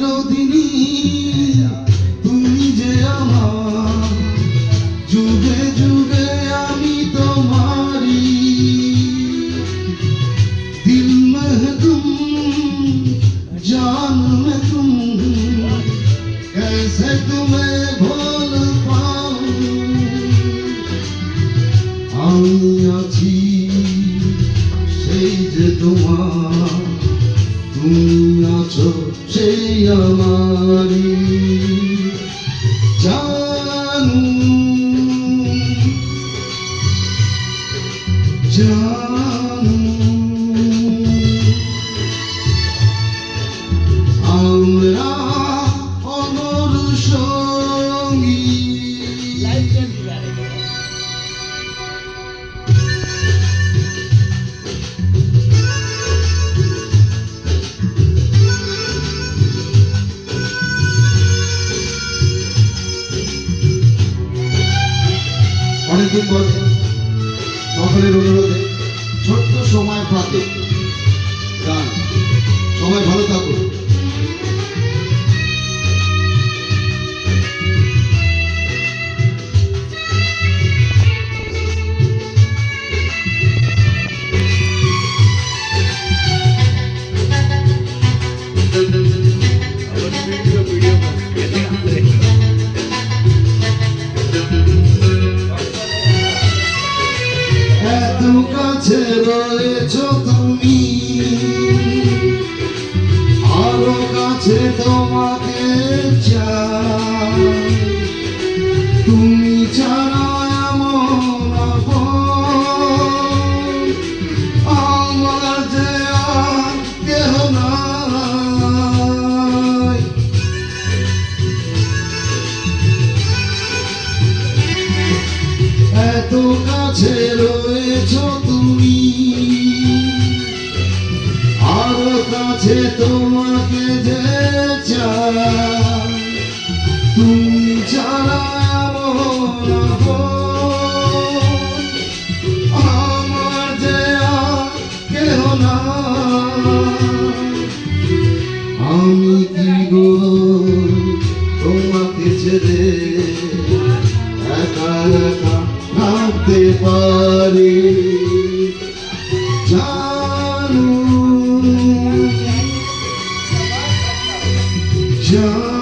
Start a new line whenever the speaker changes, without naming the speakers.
চিরদিনই তুমি যে আমার, যুগে যুগে আমি তোমারি। दिल में तुम, जान में तुम, कैसे तुम्हें भूल पाऊं। আমি আছি সেই যে তোমার, তুমি আছো সেই আমারি। জানু জানু আমরা অমর সঙ্গী। অনেকদিন পরে সকলের অনুরোধে ছোট্ট সময় ফাঁকে গান। সবাই ভালো থাকুন। এত কাছে রয়েছো তুমি, আরো কাছে তোমাকে চাই। তুমি ছাড়া এমন আপন আমার যে আর কেহ নাই। এত কাছে রয়েছো তুমি, আরো কাছে তোমাকে যে চাই। তুমি ছাড়া এমন আপন আমার যে আর কেহ নাই। আমি কি গো তোমাকে ছেড়ে একা একা থাকতে পারি। জানু জানু